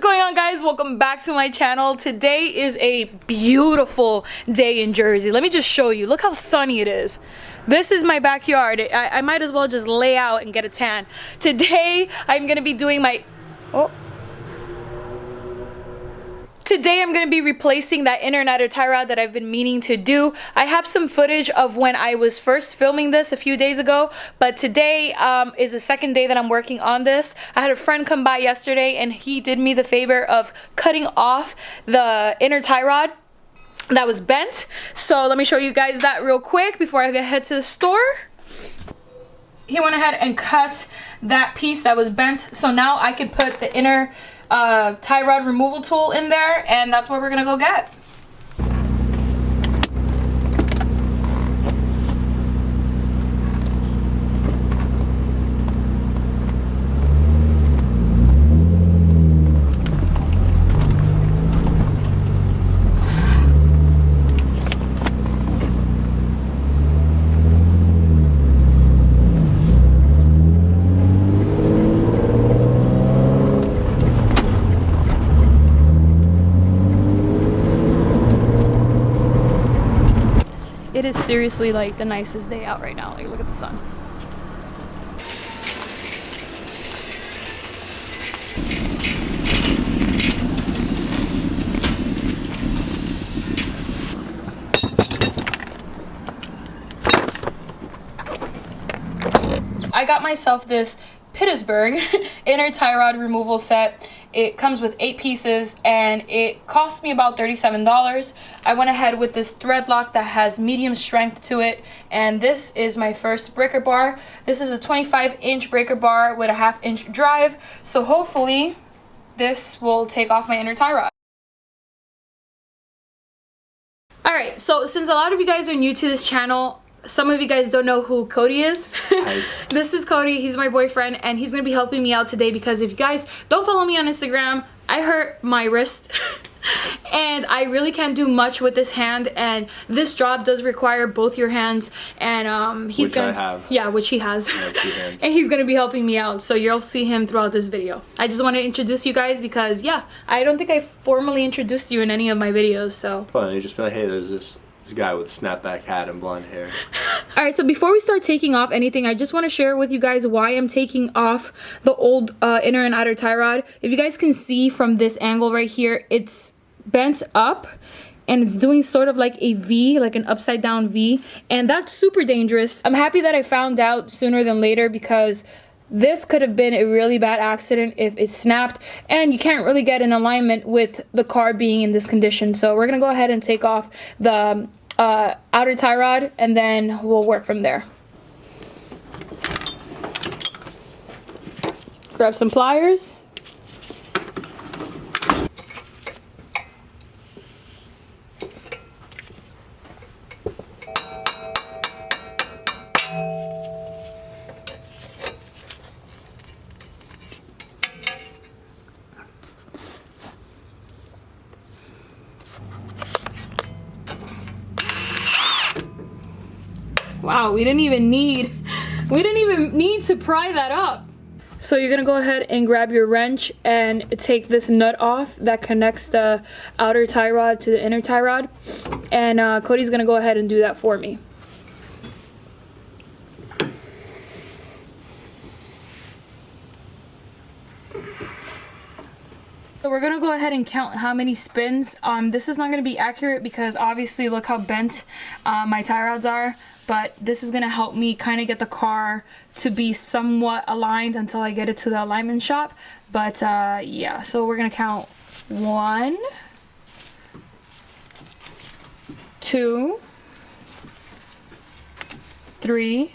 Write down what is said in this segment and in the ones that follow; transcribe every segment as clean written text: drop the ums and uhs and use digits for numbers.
going on, guys? Welcome back to my channel. Today is a beautiful day in Jersey. Let me just show you. Look how sunny it is. This is my backyard. I might as well just lay out and get a tan. Today I'm gonna be doing my Today I'm going to be replacing that inner and outer tie rod that I've been meaning to do. I have some footage of when I was first filming this a few days ago, but today is the second day that I'm working on this. I had a friend come by yesterday and he did me the favor of cutting off the inner tie rod that was bent. So let me show you guys that real quick before I head to the store. He went ahead and cut that piece that was bent, so now I can put the inner tie rod removal tool in there, and that's what we're gonna go get. It is seriously like the nicest day out right now. Like, look at the sun. I got myself this Pittsburgh inner tie rod removal set. It comes with 8 pieces and it cost me about $37. I went ahead with this thread lock that has medium strength to it, and this is my first breaker bar. This is a 25-inch breaker bar with a 1/2-inch drive, so hopefully this will take off my inner tie rod. Alright, so since a lot of you guys are new to this channel, some of you guys don't know who Cody is. This is Cody. He's my boyfriend, and he's gonna be helping me out today because if you guys don't follow me on Instagram, I hurt my wrist and I really can't do much with this hand, and this job does require both your hands, and he's which I have. Yeah, which he has. I have 2 hands. And he's gonna be helping me out, so you'll see him throughout this video. I just want to introduce you guys because yeah, I don't think I formally introduced you in any of my videos, so Well, you just be like, hey, there's this guy with a snapback hat and blonde hair. Alright, so before we start taking off anything, I just want to share with you guys why I'm taking off the old inner and outer tie rod. If you guys can see from this angle right here, it's bent up and it's doing sort of like a V, like an upside down V, and that's super dangerous. I'm happy that I found out sooner than later because this could have been a really bad accident if it snapped, and you can't really get in alignment with the car being in this condition. So we're gonna go ahead and take off the outer tie rod, and then we'll work from there. Grab some pliers. Wow, we didn't even need to pry that up. So you're gonna go ahead and grab your wrench and take this nut off that connects the outer tie rod to the inner tie rod, and Cody's gonna go ahead and do that for me. So we're gonna go ahead and count how many spins. This is not gonna be accurate because obviously look how bent my tie rods are, but this is gonna help me kind of get the car to be somewhat aligned until I get it to the alignment shop. But yeah, so we're gonna count 1, 2, 3,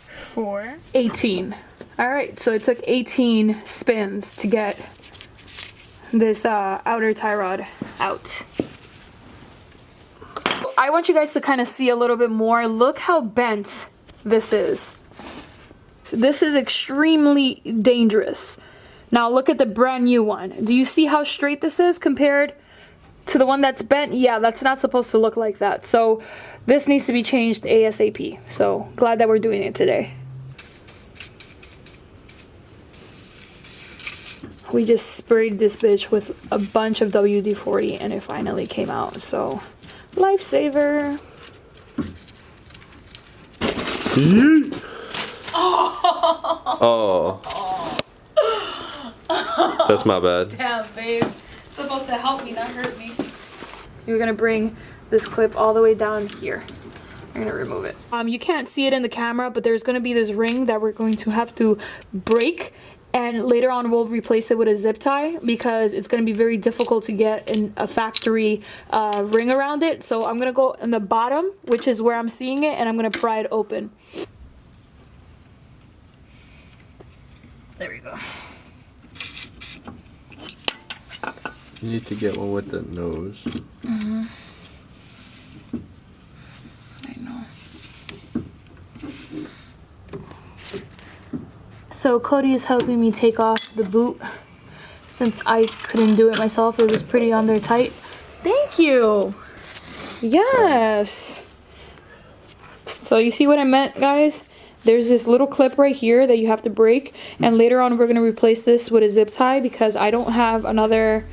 4, 18. All right, so it took 18 spins to get this outer tie rod out. I want you guys to kind of see a little bit more. Look how bent this is. This is extremely dangerous. Now look at the brand new one. Do you see how straight this is compared to the one that's bent? Yeah, that's not supposed to look like that. So this needs to be changed ASAP. So glad that we're doing it today. we just sprayed this bitch with a bunch of WD-40 and it finally came out. So, lifesaver. Oh. That's my bad. Damn, babe. It's supposed to help me, not hurt me. You're gonna bring this clip all the way down here. I'm gonna remove it. You can't see it in the camera, but there's gonna be this ring that we're going to have to break, and later on we'll replace it with a zip tie because it's gonna be very difficult to get a factory ring around it. So I'm gonna go in the bottom, which is where I'm seeing it, and I'm gonna pry it open. There we go. You need to get one with the nose. Mm-hmm. I know. So Cody is helping me take off the boot since I couldn't do it myself. It was pretty on there tight. Thank you. Yes. So you see what I meant, guys? There's this little clip right here that you have to break, and later on we're going to replace this with a zip tie because I don't have another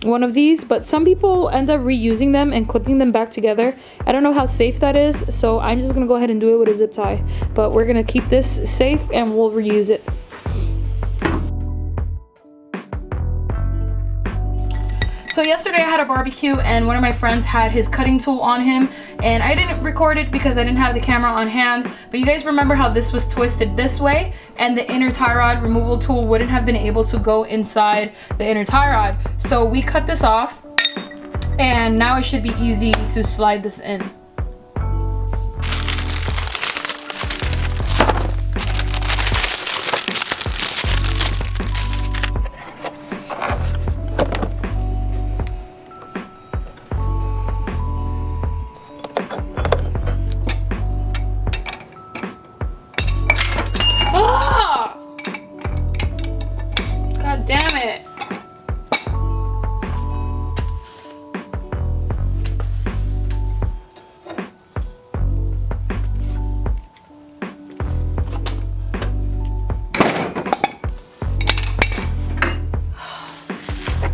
one of these, but some people end up reusing them and clipping them back together. I don't know how safe that is, so I'm just gonna go ahead and do it with a zip tie, but we're gonna keep this safe and we'll reuse it. So yesterday I had a barbecue and one of my friends had his cutting tool on him, and I didn't record it because I didn't have the camera on hand, but you guys remember how this was twisted this way and the inner tie rod removal tool wouldn't have been able to go inside the inner tie rod. So we cut this off and now it should be easy to slide this in. God damn it.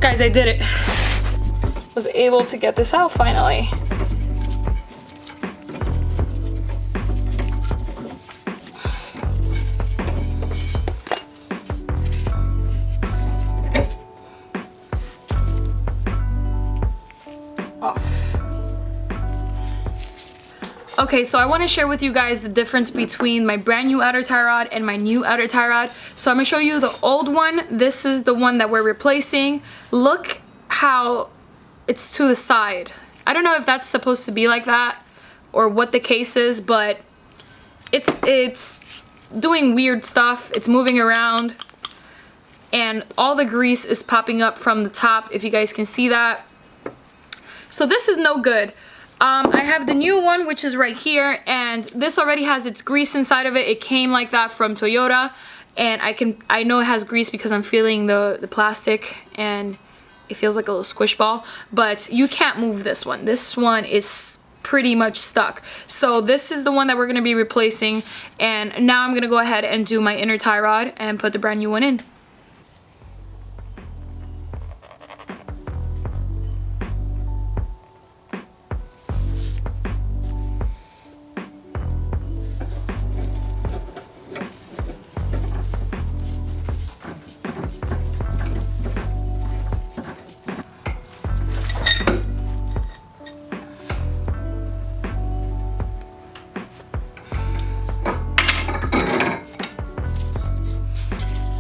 Guys, I did it. Was able to get this out finally. Okay, so I want to share with you guys the difference between my brand new outer tie rod and my new outer tie rod. So I'm going to show you the old one. This is the one that we're replacing. Look how it's to the side. I don't know if that's supposed to be like that or what the case is, but it's doing weird stuff. It's moving around and all the grease is popping up from the top, if you guys can see that. So this is no good. I have the new one, which is right here, and this already has its grease inside of it. It came like that from Toyota, and I know it has grease because I'm feeling the plastic and it feels like a little squish ball, but you can't move this one. This one is pretty much stuck. So this is the one that we're going to be replacing, and now I'm going to go ahead and do my inner tie rod and put the brand new one in.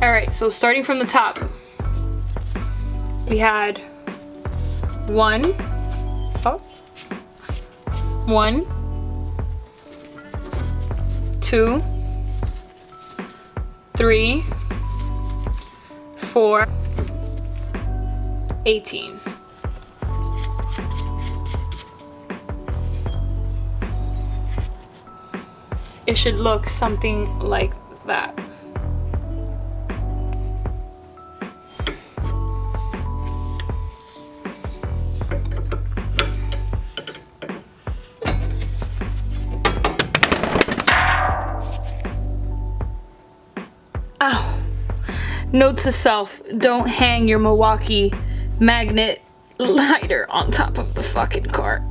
Alright, so starting from the top, we had 1, 2, 3, 4, 18. It should look something like that. Note to self, don't hang your Milwaukee magnet lighter on top of the fucking car.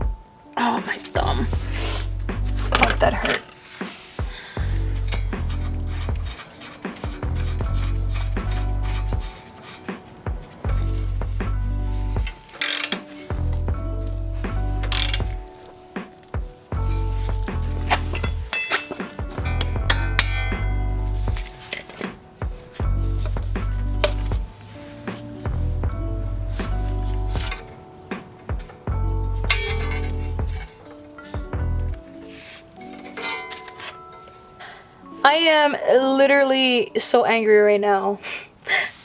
Oh, my thumb. Fuck, that hurt. I am literally so angry right now.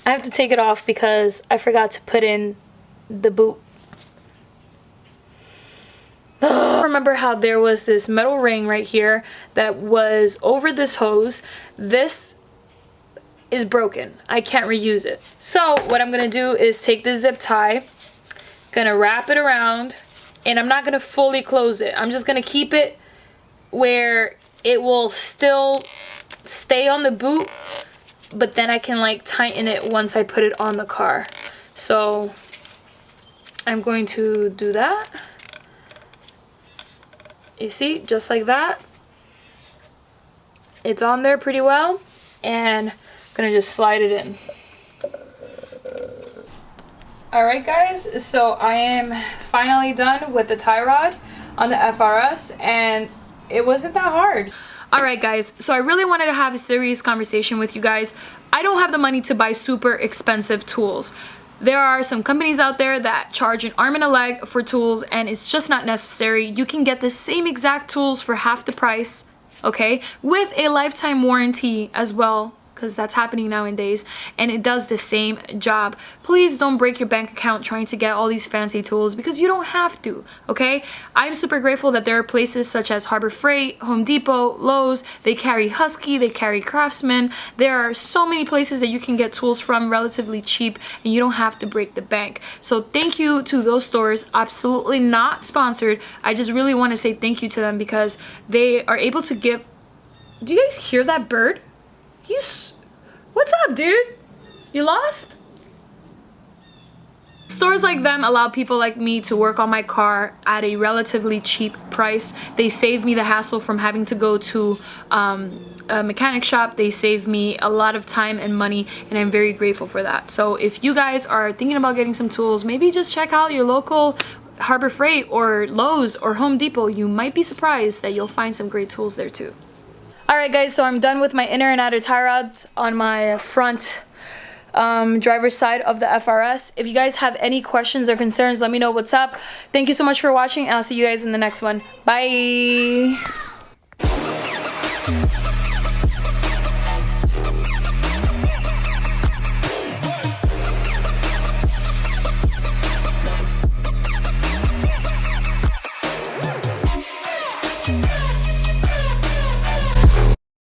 I have to take it off because I forgot to put in the boot. Remember how there was this metal ring right here that was over this hose. This is broken. I can't reuse it. So what I'm gonna do is take this zip tie, gonna wrap it around, and I'm not gonna fully close it. I'm just gonna keep it where it will still stay on the boot, but then I can like tighten it once I put it on the car. So I'm going to do that. You see, just like that. It's on there pretty well, and I'm gonna just slide it in. Alright guys, so I am finally done with the tie rod on the FRS, and it wasn't that hard. Alright guys, so I really wanted to have a serious conversation with you guys. I don't have the money to buy super expensive tools. There are some companies out there that charge an arm and a leg for tools, and it's just not necessary. You can get the same exact tools for half the price, okay, with a lifetime warranty as well, because that's happening nowadays, and it does the same job. Please don't break your bank account trying to get all these fancy tools, because you don't have to, okay? I'm super grateful that there are places such as Harbor Freight, Home Depot, Lowe's. They carry Husky, they carry Craftsman. There are so many places that you can get tools from relatively cheap, and you don't have to break the bank. So thank you to those stores. Absolutely not sponsored. I just really want to say thank you to them, because they are able to give... Do you guys hear that bird? What's up, dude? You lost? Stores like them allow people like me to work on my car at a relatively cheap price. They save me the hassle from having to go to a mechanic shop. They save me a lot of time and money, and I'm very grateful for that. So if you guys are thinking about getting some tools, maybe just check out your local Harbor Freight or Lowe's or Home Depot. You might be surprised that you'll find some great tools there too. Alright guys, so I'm done with my inner and outer tie rods on my front driver's side of the FRS. If you guys have any questions or concerns, let me know what's up. Thank you so much for watching, and I'll see you guys in the next one. Bye!